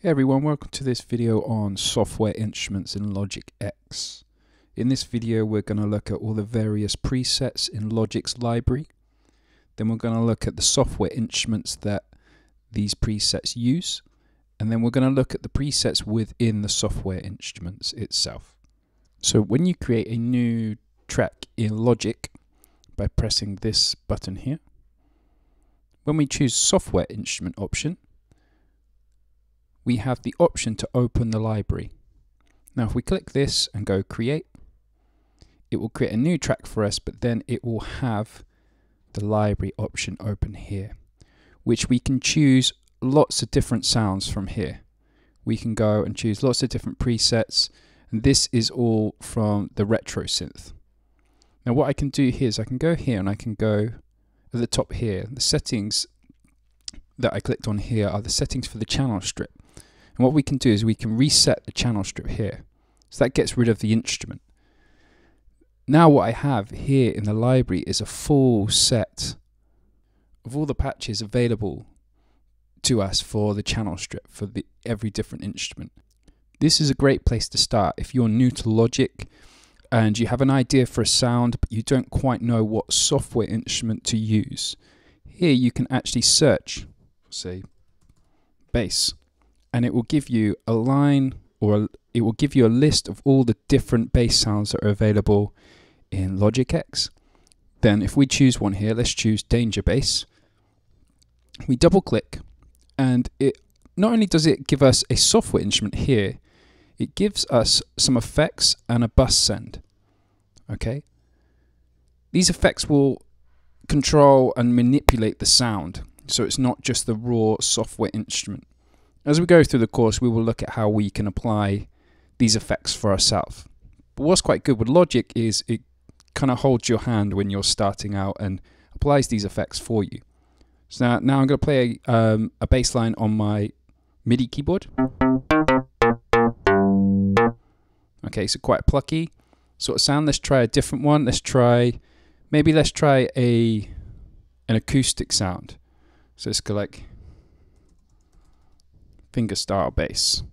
Hey everyone, welcome to this video on software instruments in Logic X. In this video we're going to look at all the various presets in Logic's library. Then we're going to look at the software instruments that these presets use. And then we're going to look at the presets within the software instruments itself. So when you create a new track in Logic by pressing this button here, when we choose software instrument option, we have the option to open the library. Now if we click this and go create, it will create a new track for us, but then it will have the library option open here, which we can choose lots of different sounds from here. We can go and choose lots of different presets, and this is all from the retro synth. Now what I can do here is I can go here and I can go at the top here. The settings that I clicked on here are the settings for the channel strip. And what we can do is we can reset the channel strip here. So that gets rid of the instrument. Now what I have here in the library is a full set of all the patches available to us for the channel strip for every different instrument. This is a great place to start if you're new to Logic and you have an idea for a sound but you don't quite know what software instrument to use. Here you can actually search, say, bass. And it will give you a line, or it will give you a list of all the different bass sounds that are available in Logic X. Then if we choose one here, let's choose Danger Bass. We double click and it not only does it give us a software instrument here, it gives us some effects and a bus send. Okay? These effects will control and manipulate the sound, so it's not just the raw software instrument. As we go through the course, we will look at how we can apply these effects for ourselves. But what's quite good with Logic is it kind of holds your hand when you're starting out and applies these effects for you. So now I'm going to play a bass line on my MIDI keyboard. Okay, so quite plucky sort of sound. Let's try a different one. Let's try an acoustic sound. So let's go like fingerstyle bass.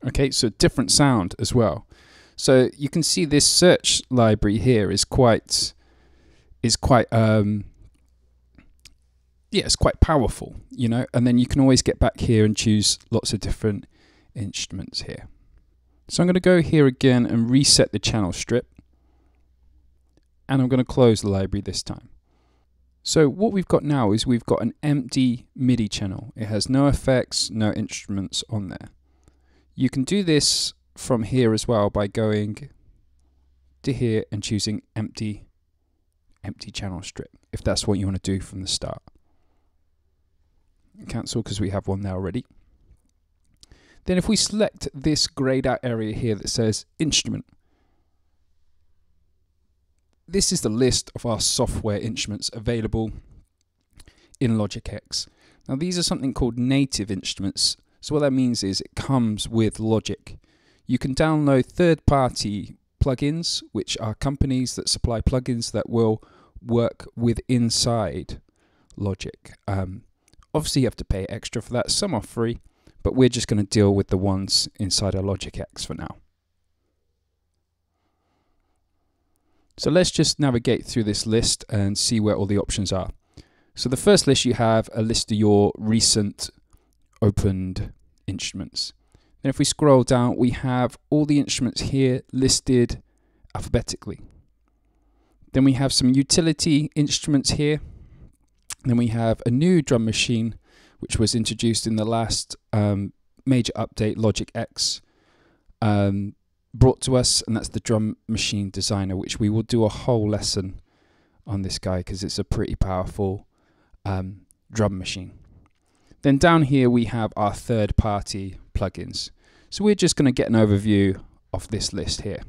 Okay, so different sound as well. So you can see this search library here is quite it's quite powerful, you know, and then you can always get back here and choose lots of different instruments here. So I'm going to go here again and reset the channel strip, and I'm going to close the library this time. So what we've got now is we've got an empty MIDI channel. It has no effects, no instruments on there. You can do this from here as well by going to here and choosing empty channel strip, if that's what you want to do from the start. Cancel because we have one there already. Then if we select this grayed out area here that says instrument, this is the list of our software instruments available in Logic X. Now these are something called native instruments. So what that means is it comes with Logic. You can download third-party plugins, which are companies that supply plugins that will work with inside Logic. Obviously you have to pay extra for that. Some are free, but we're just going to deal with the ones inside our Logic X for now. So let's just navigate through this list and see where all the options are. So the first list, you have a list of your recent opened instruments. Then if we scroll down, we have all the instruments here listed alphabetically. Then we have some utility instruments here. Then we have a new drum machine, which was introduced in the last major update, Logic X. Brought to us, and that's the Drum Machine Designer, which we will do a whole lesson on this guy because it's a pretty powerful drum machine. Then down here we have our third-party plugins. So we're just going to get an overview of this list here.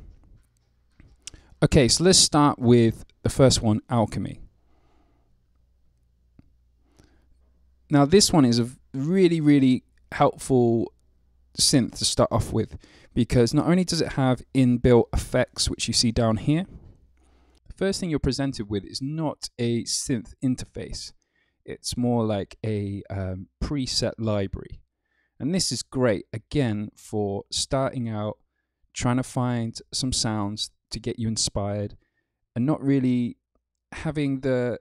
Okay, so let's start with the first one, Alchemy. Now this one is a really, really helpful synth to start off with, because not only does it have inbuilt effects, which you see down here, first thing you're presented with is not a synth interface. It's more like a preset library. And this is great, again, for starting out, trying to find some sounds to get you inspired, and not really having the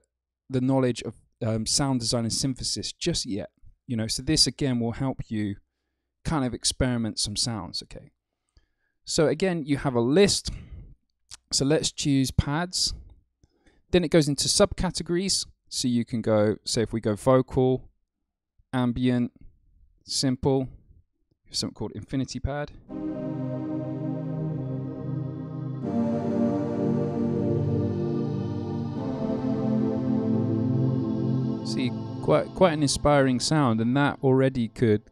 knowledge of sound design and synthesis just yet. You know, so this again will help you kind of experiment some sounds. Okay, so again, you have a list. So let's choose pads. Then it goes into subcategories. So you can go, say if we go vocal, ambient, simple, something called infinity pad. See, quite an inspiring sound, and that already could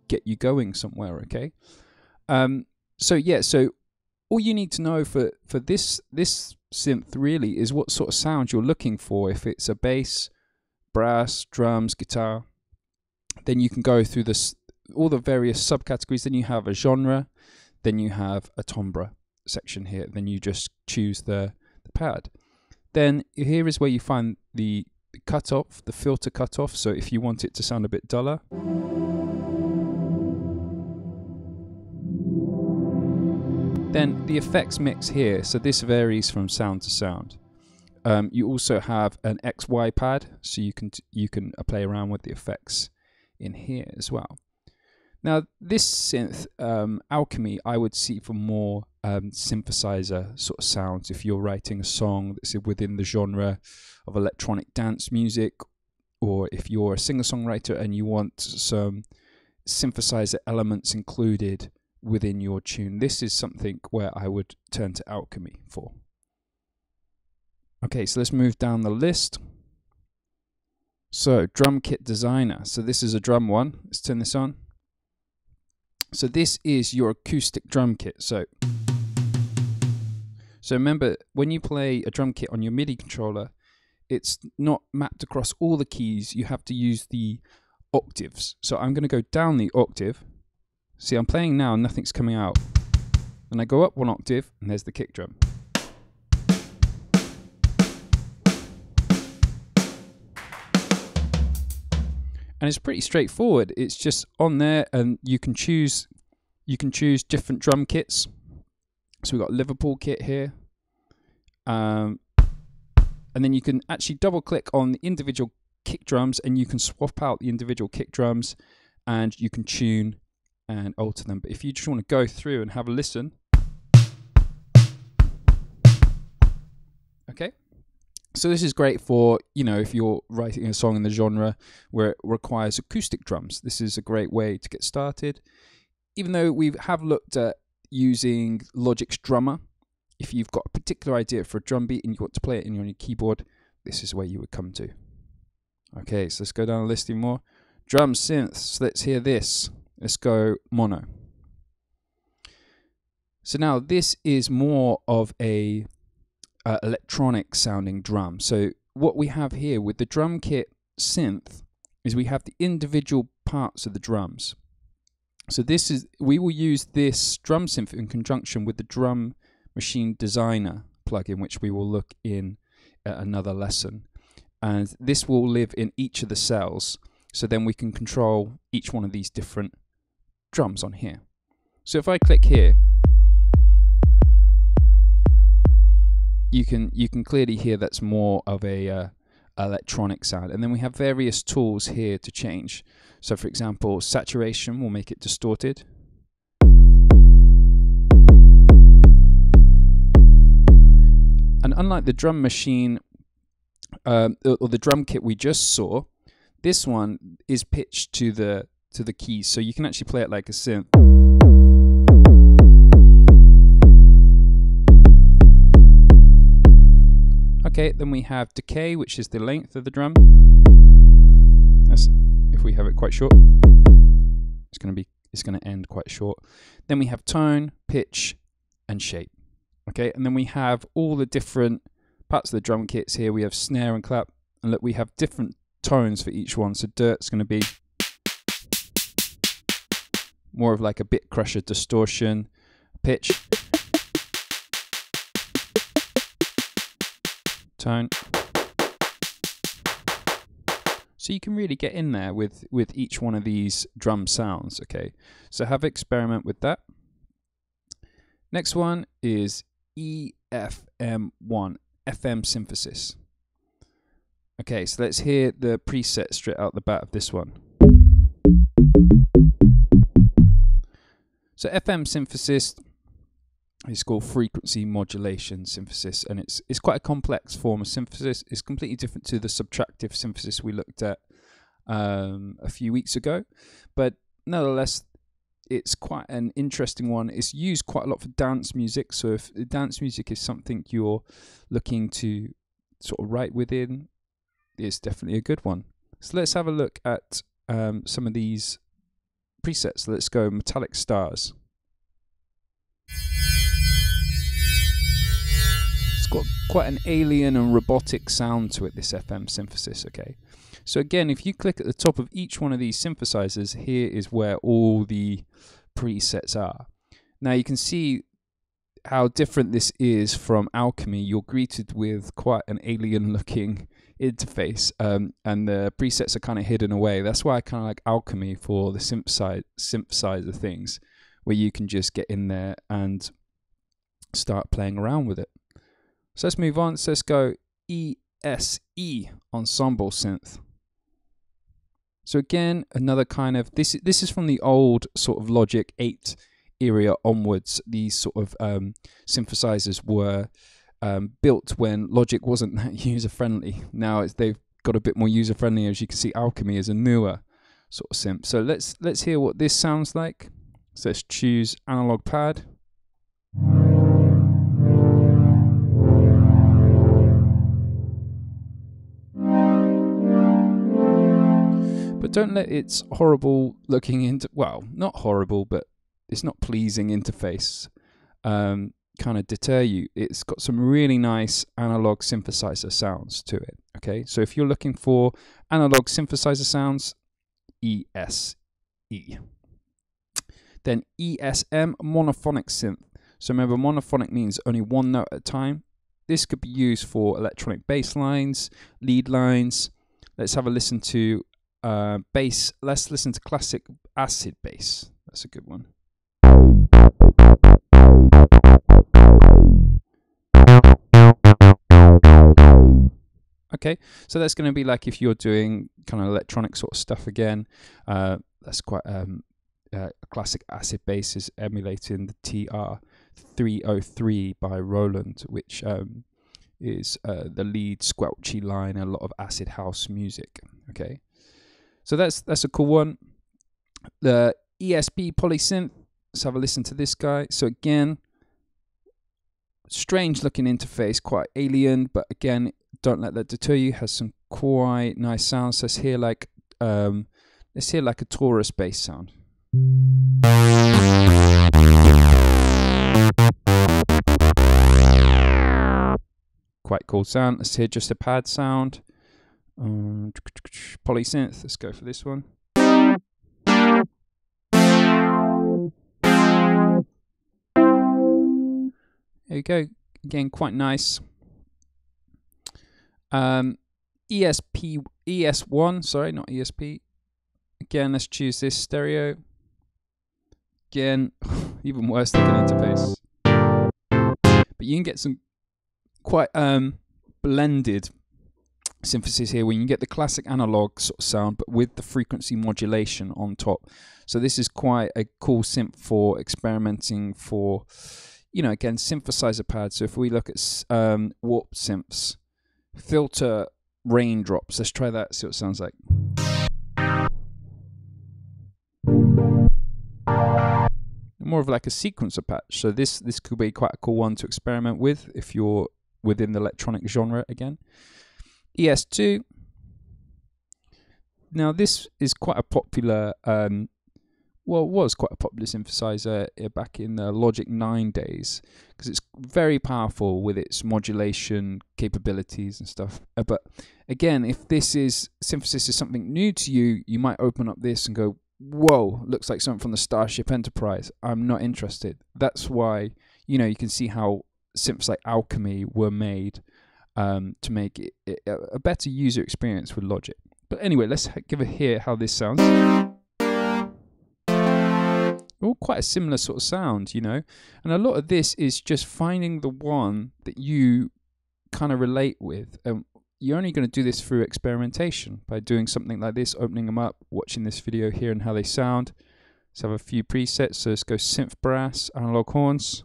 get you going somewhere. Okay, so yeah, so all you need to know for this synth really is what sort of sound you're looking for. If it's a bass, brass, drums, guitar, then you can go through this all the various subcategories. Then you have a genre, then you have a timbre section here. Then you just choose the pad. Then here is where you find the cutoff, the filter cutoff. So if you want it to sound a bit duller, then the effects mix here. So this varies from sound to sound. You also have an XY pad, so you can play around with the effects in here as well. Now this synth, Alchemy, I would see for more synthesizer sort of sounds. If you're writing a song that's within the genre of electronic dance music, or if you're a singer-songwriter and you want some synthesizer elements included within your tune, this is something where I would turn to Alchemy for. Okay, so let's move down the list. So drum kit designer. So this is a drum one. Let's turn this on. So this is your acoustic drum kit. So remember, when you play a drum kit on your MIDI controller, it's not mapped across all the keys. You have to use the octaves. So I'm going to go down the octave. See, I'm playing now and nothing's coming out. Then I go up one octave and there's the kick drum. And it's pretty straightforward. It's just on there, and you can choose different drum kits. So we've got Liverpool kit here. And then you can actually double click on the individual kick drums, and you can swap out the individual kick drums, and you can tune and alter them. But if you just want to go through and have a listen, okay. So this is great for, you know, if you're writing a song in the genre where it requires acoustic drums. This is a great way to get started. Even though we have looked at using Logic's Drummer, if you've got a particular idea for a drum beat and you want to play it on your keyboard, this is where you would come to. Okay, so let's go down the list even more. Drum synths, let's hear this. Let's go mono. So now this is more of a electronic sounding drum. So what we have here with the drum kit synth is we have the individual parts of the drums. So we will use this drum synth in conjunction with the Drum Machine Designer plugin, which we will look in at another lesson. And this will live in each of the cells. So then we can control each one of these different drums on here. So if I click here, you can clearly hear that's more of a electronic sound. And then we have various tools here to change. So for example, saturation will make it distorted. And unlike the drum machine or the drum kit we just saw, this one is pitched to the keys, so you can actually play it like a synth. Okay, then we have decay, which is the length of the drum. That's if we have it quite short. It's going to end quite short. Then we have tone, pitch, and shape. Okay, and then we have all the different parts of the drum kits here. We have snare and clap, and look, we have different tones for each one. So dirt's going to be more of like a bit crusher distortion. Pitch, tone. So you can really get in there with each one of these drum sounds, okay? So have an experiment with that. Next one is EFM1, FM synthesis. Okay, so let's hear the preset straight out the bat of this one. So FM synthesis is called frequency modulation synthesis, and it's quite a complex form of synthesis. It's completely different to the subtractive synthesis we looked at a few weeks ago, but nonetheless, it's quite an interesting one. It's used quite a lot for dance music. So if dance music is something you're looking to sort of write within, it's definitely a good one. So let's have a look at some of these presets. Let's go Metallic Stars. It's got quite an alien and robotic sound to it, this FM synthesis, okay? So again, if you click at the top of each one of these synthesizers, here is where all the presets are. Now you can see how different this is from Alchemy. You're greeted with quite an alien looking interface, and the presets are kind of hidden away. That's why I kind of like Alchemy for the synthesizer things, where you can just get in there and start playing around with it. So let's move on. So let's go ESE, Ensemble Synth. So again, another kind of, this is from the old sort of Logic 8 era onwards. These sort of synthesizers were built when Logic wasn't that user-friendly. Now they've got a bit more user-friendly. As you can see, Alchemy is a newer sort of synth. So let's hear what this sounds like. So let's choose Analog Pad. But don't let its horrible looking well, not horrible, but it's not pleasing interface kind of deter you. It's got some really nice analog synthesizer sounds to it. Okay, so if you're looking for analog synthesizer sounds, ESE. Then ESM, monophonic synth. So remember, monophonic means only one note at a time. This could be used for electronic bass lines, lead lines. Let's have a listen to bass. Let's listen to classic acid bass. That's a good one. Okay, so that's going to be like if you're doing kind of electronic sort of stuff again. That's quite classic acid bass is emulating the TR-303 by Roland, which is the lead squelchy line in a lot of acid house music. Okay, so that's a cool one. The ESP polysynth. Let's have a listen to this guy. So again, strange looking interface, quite alien, but again, don't let that deter you. Has some quite nice sounds. Let's hear like a Taurus bass sound. Quite cool sound. Let's hear just a pad sound. Polysynth. Let's go for this one. There you go. Again, quite nice. ES1, sorry, not ESP. Again, let's choose this stereo. Again, even worse looking interface. But you can get some quite blended synthesis here, where you can get the classic analog sort of sound, but with the frequency modulation on top. So this is quite a cool synth for experimenting for, you know, again, synthesizer pads. So if we look at warp synths, filter raindrops. Let's try that, see what it sounds like. More of like a sequencer patch. So this could be quite a cool one to experiment with if you're within the electronic genre again. ES2. Now this is quite a popular, was quite a popular synthesizer back in the Logic 9 days, because it's very powerful with its modulation capabilities and stuff. But again, if synthesis is something new to you, you might open up this and go, whoa, looks like something from the Starship Enterprise. I'm not interested. That's why, you know, you can see how synths like Alchemy were made. to make it a better user experience with Logic. But anyway, let's hear how this sounds. All quite a similar sort of sound, you know, and a lot of this is just finding the one that you kind of relate with. You're only going to do this through experimentation by doing something like this, opening them up, watching this video here and how they sound. Let's have a few presets. So let's go synth brass, analog horns.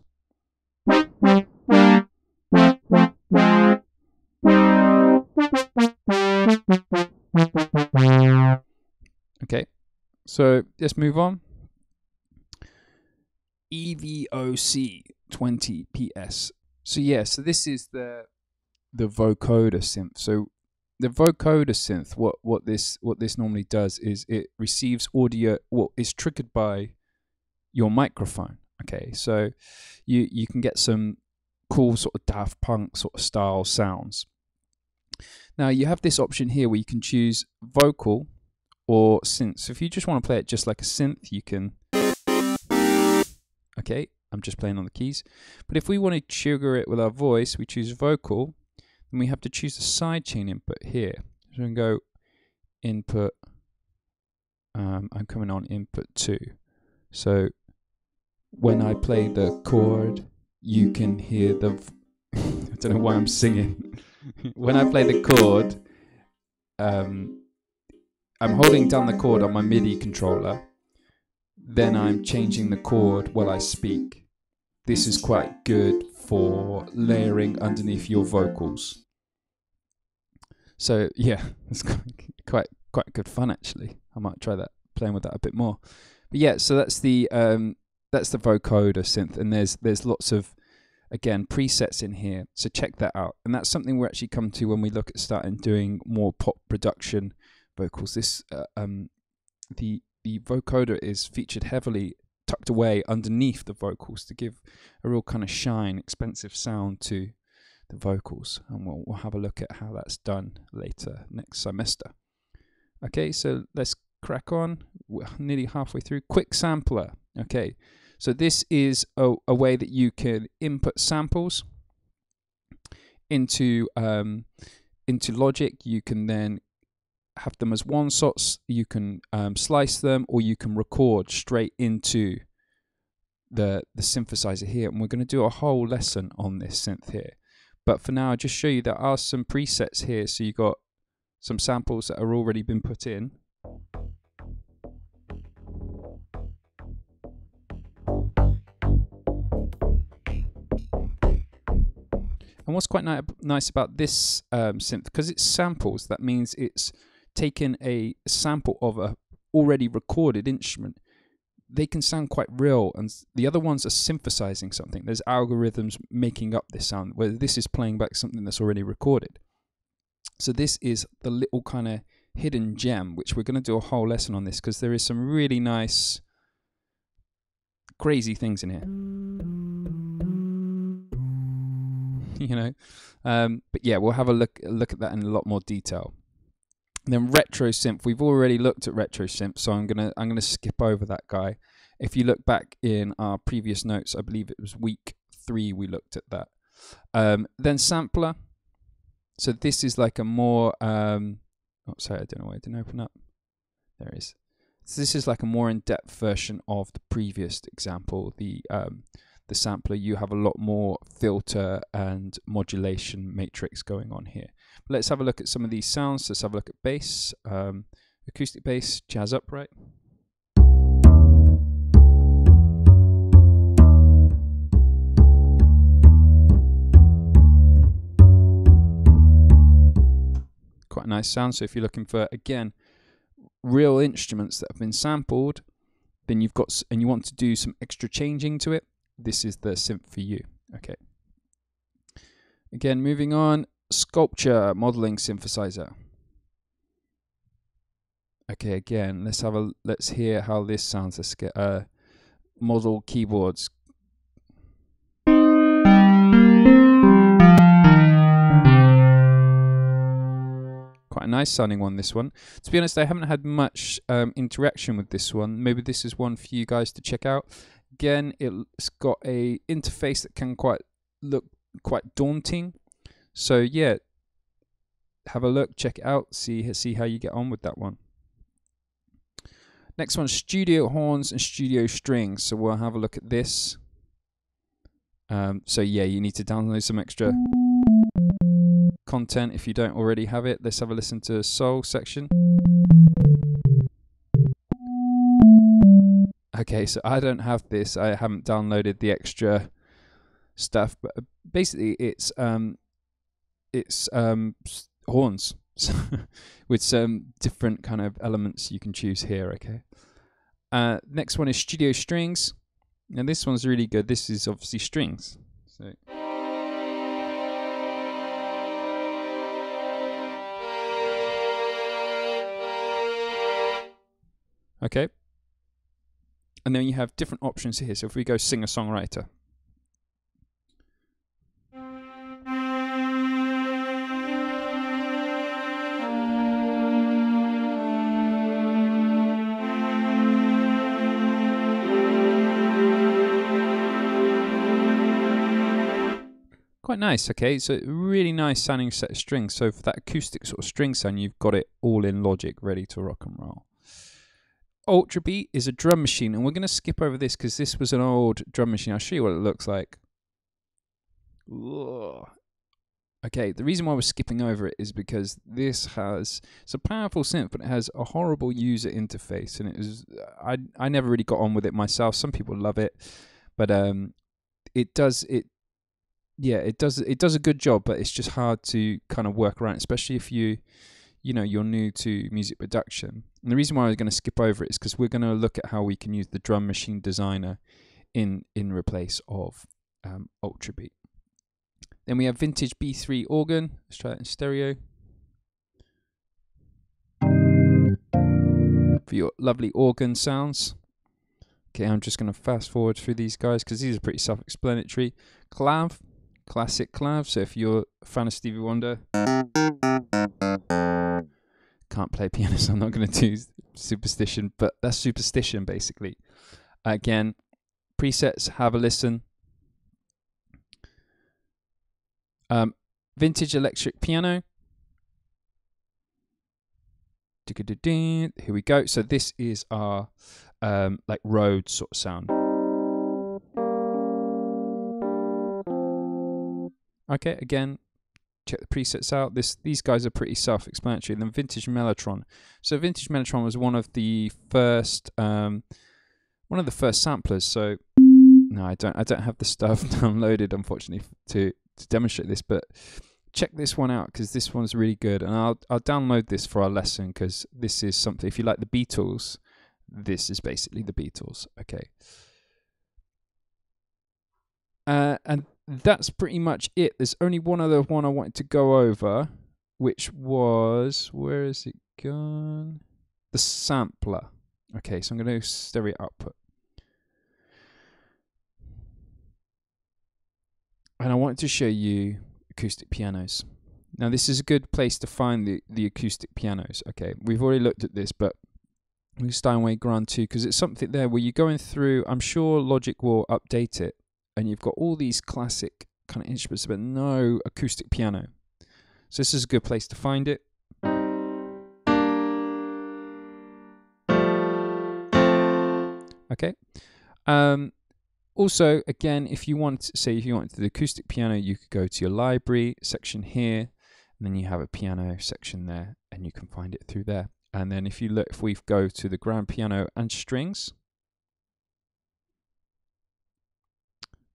Okay, so let's move on. EVOC 20 PS. So yeah, so this is the vocoder synth. So the vocoder synth, what this normally does is it receives audio what is triggered by your microphone. Okay, so you can get some cool sort of Daft Punk sort of style sounds. Now you have this option here where you can choose vocal or synth. So if you just want to play it just like a synth, you can. Okay, I'm just playing on the keys. But if we want to trigger it with our voice, we choose vocal, and we have to choose the sidechain input here. So we can go input. I'm coming on input 2. So when I play the chord, you can hear the. I don't know why I'm singing. When I play the chord, I'm holding down the chord on my MIDI controller. Then I'm changing the chord while I speak. This is quite good for layering underneath your vocals. So yeah, it's quite good fun actually. I might try that, playing with that a bit more. But yeah, so that's the vocoder synth, and there's lots of, again, presets in here. So check that out, and that's something we're actually come to when we look at starting doing more pop production vocals. This the vocoder is featured heavily tucked away underneath the vocals to give a real kind of shine, expensive sound to the vocals, and we'll have a look at how that's done later next semester. Okay, so let's crack on. We're nearly halfway through. Quick sampler. Okay, so this is a way that you can input samples into Logic. You can then have them as one shots, you can slice them, or you can record straight into the synthesizer here, and we're going to do a whole lesson on this synth here. But for now, I'll just show you there are some presets here. So you got some samples that are already been put in. And what's quite nice about this synth, because it's samples, that means it's taken a sample of a already recorded instrument. They can sound quite real, and the other ones are synthesizing something. There's algorithms making up this sound, where this is playing back something that's already recorded. So this is the little kind of hidden gem, which we're going to do a whole lesson on this, because there is some really nice, crazy things in here. You know, but yeah, we'll have a look at that in a lot more detail. And then retro synth, we've already looked at retro synth, so I'm gonna skip over that guy. If you look back in our previous notes, I believe it was week 3 we looked at that. Then sampler. So this is like a more oh sorry, I don't know why it didn't open up. There it is. So this is like a more in-depth version of the previous example. The sampler, you have a lot more filter and modulation matrix going on here. But let's have a look at some of these sounds. Let's have a look at bass, acoustic bass, jazz upright. Quite a nice sound. So if you're looking for, again, real instruments that have been sampled, then you've got, and you want to do some extra changing to it, this is the synth for you. Okay. Again, moving on, Sculpture modeling synthesizer. Okay, again, let's hear how this sounds. Let's get model keyboards. Quite a nice sounding one, this one. To be honest, I haven't had much interaction with this one. Maybe this is one for you guys to check out. Again, it's got a interface that can look quite daunting. So yeah, have a look, check it out, see how you get on with that one. Next one, studio horns and studio strings. So we'll have a look at this. So yeah, you need to download some extra content if you don't already have it. Let's have a listen to Soul section. Okay, so I don't have this. I haven't downloaded the extra stuff, but basically it's horns with some different kind of elements you can choose here. Okay. Next one is studio strings. Now this one's really good. This is obviously strings. So okay. And then you have different options here. So if we go singer-songwriter. Quite nice, okay, so really nice sounding set of strings. So for that acoustic sort of string sound, you've got it all in Logic, ready to rock and roll. Ultrabeat is a drum machine, and we're going to skip over this because this was an old drum machine. I'll show you what it looks like. Ugh. Okay, the reason why we're skipping over it is because it's a powerful synth, but it has a horrible user interface, and I never really got on with it myself. Some people love it, but it does a good job, but it's just hard to kind of work around, especially if you're new to music production. And the reason why I was going to skip over it is because we're going to look at how we can use the Drum Machine Designer in replace of Ultrabeat. Then we have Vintage B3 organ. Let's try that in stereo. For your lovely organ sounds. Okay, I'm just going to fast forward through these guys because these are pretty self-explanatory. Clav, classic clav. So if you're a fan of Stevie Wonder, can't play piano, so I'm not going to do Superstition, but that's Superstition basically. Again, presets, have a listen. Vintage electric piano. Here we go. So this is our like Rhodes sort of sound. Okay, again, check the presets out. These guys are pretty self-explanatory. And then Vintage Mellotron. So Vintage Mellotron was one of the first samplers. So no, I don't have the stuff downloaded, unfortunately, to demonstrate this, but check this one out because this one's really good, and I'll download this for our lesson because this is something. If you like the Beatles, this is basically the Beatles. Okay, and that's pretty much it. There's only one other one I wanted to go over, which was, where is it gone? The sampler. Okay, so I'm going to stereo output. And I wanted to show you acoustic pianos. Now this is a good place to find the acoustic pianos. Okay, we've already looked at this, but Steinway Grand 2, because it's something there where you're going through, I'm sure Logic will update it, and you've got all these classic kind of instruments, but no acoustic piano. So this is a good place to find it. Okay. Also, again, if you want the acoustic piano, you could go to your library section here, and then you have a piano section there, and you can find it through there. And then if we go to the grand piano and strings,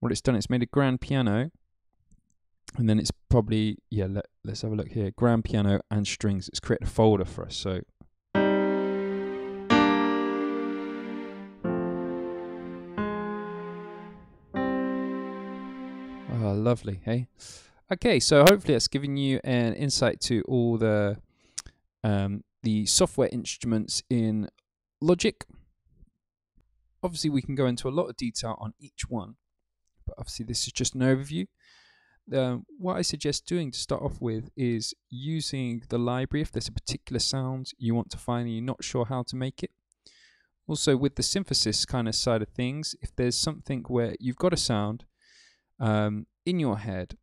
what it's done, it's made a grand piano, and then it's probably, let's have a look here, grand piano and strings. It's created a folder for us. So oh, lovely, hey? Okay, so hopefully that's given you an insight to all the software instruments in Logic. Obviously, we can go into a lot of detail on each one, but obviously this is just an overview. What I suggest doing to start off with is using the library if there's a particular sound you want to find and you're not sure how to make it. Also, with the synthesis kind of side of things, if there's something where you've got a sound in your head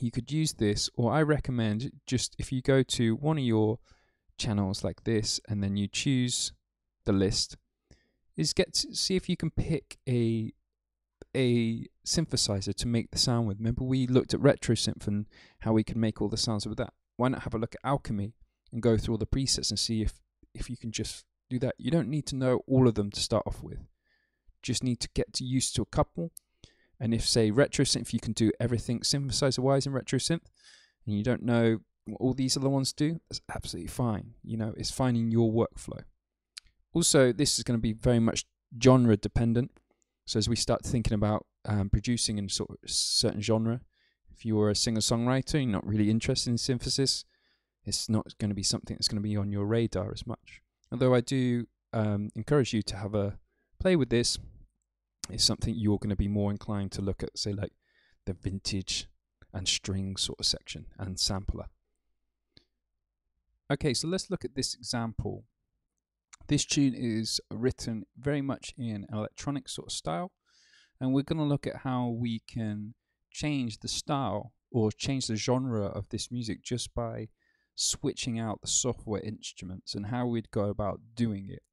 you could use this, or I recommend just if you go to one of your channels like this and then you choose the list, is get to see if you can pick a synthesizer to make the sound with. Remember we looked at RetroSynth and how we could make all the sounds with that. Why not have a look at Alchemy and go through all the presets and see if you can just do that. You don't need to know all of them to start off with. Just need to get used to a couple. And if, say, RetroSynth, you can do everything synthesizer-wise in RetroSynth, and you don't know what all these other ones do, that's absolutely fine. You know, it's finding your workflow. Also, this is going to be very much genre dependent. So as we start thinking about producing in sort of a certain genre, if you're a singer-songwriter, you're not really interested in synthesis, it's not going to be something that's going to be on your radar as much. Although I do encourage you to have a play with this. It's something you're going to be more inclined to look at, say, like the vintage and string sort of section and sampler. Okay, so let's look at this example. This tune is written very much in an electronic sort of style, and we're going to look at how we can change the style or change the genre of this music just by switching out the software instruments and how we'd go about doing it.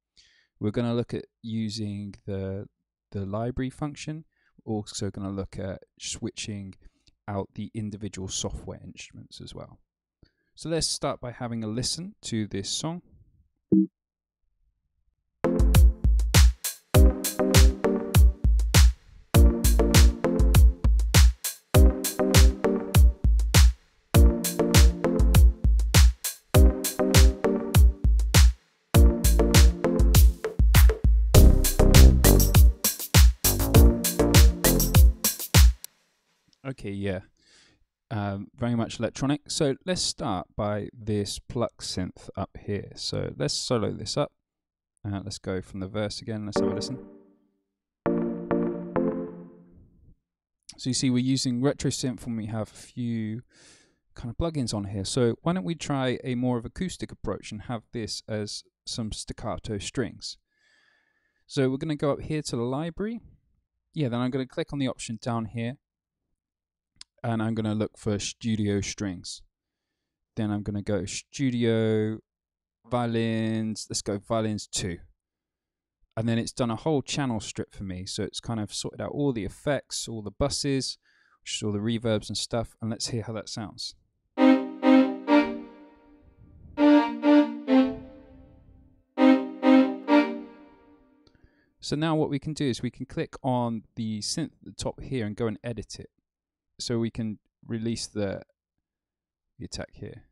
We're going to look at using the library function. We're also going to look at switching out the individual software instruments as well. So let's start by having a listen to this song. Okay, yeah, very much electronic. So let's start by this pluck synth up here. So let's solo this up. Let's go from the verse again. Let's have a listen. So you see we're using RetroSynth and we have a few kind of plugins on here. So why don't we try a more of acoustic approach and have this as some staccato strings. So we're going to go up here to the library. Yeah, then I'm going to click on the option down here. And I'm going to look for studio strings. Then I'm going to go studio, violins, let's go violins 2. And then it's done a whole channel strip for me. So it's kind of sorted out all the effects, all the buses, all the reverbs and stuff. And let's hear how that sounds. So now what we can do is we can click on the synth at the top here and go and edit it. So we can release the attack here.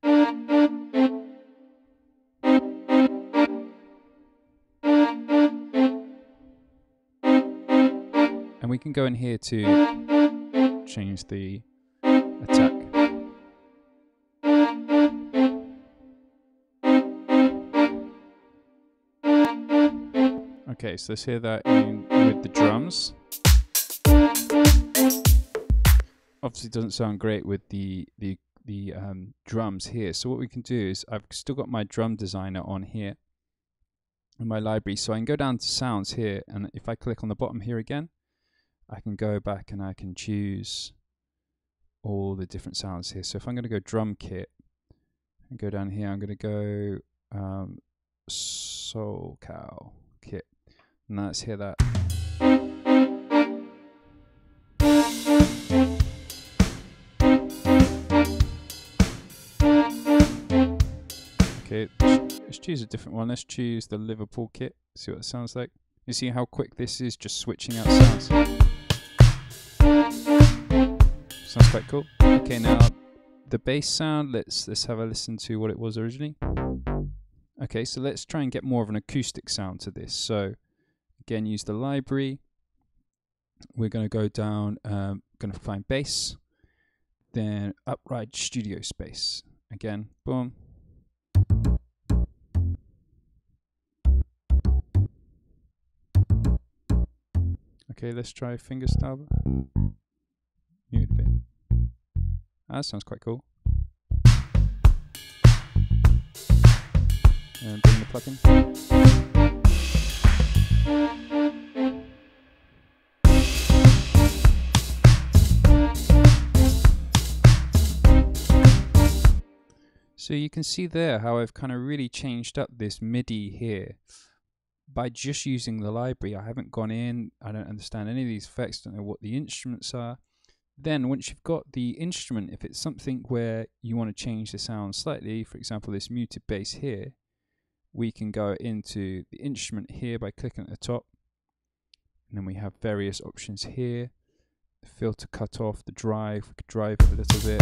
And we can go in here to change the attack. Okay, so let's hear that in with the drums. Obviously doesn't sound great with the drums here. So what we can do is I've still got my drum designer on here in my library. So I can go down to sounds here, and if I click on the bottom here again, I can go back and I can choose all the different sounds here. So if I'm going to go drum kit and go down here, I'm going to go Soul Cow kit. And let's hear that. Okay, let's choose a different one. Let's choose the Liverpool kit. See what it sounds like. You see how quick this is, just switching out sounds. Sounds quite cool. Okay, now the bass sound. Let's have a listen to what it was originally. Okay, so let's try and get more of an acoustic sound to this. So again, use the library. We're going to go down. Going to find bass, then upright studio space. Again, boom. Okay, let's try fingerstyle. Mute a bit. That sounds quite cool. And bring the plugin. So you can see there how I've kind of really changed up this MIDI here by just using the library. I haven't gone in, I don't understand any of these effects, don't know what the instruments are. Then once you've got the instrument, if it's something where you want to change the sound slightly, for example this muted bass here, we can go into the instrument here by clicking at the top, and then we have various options here. The filter cutoff, the drive, we could drive it a little bit.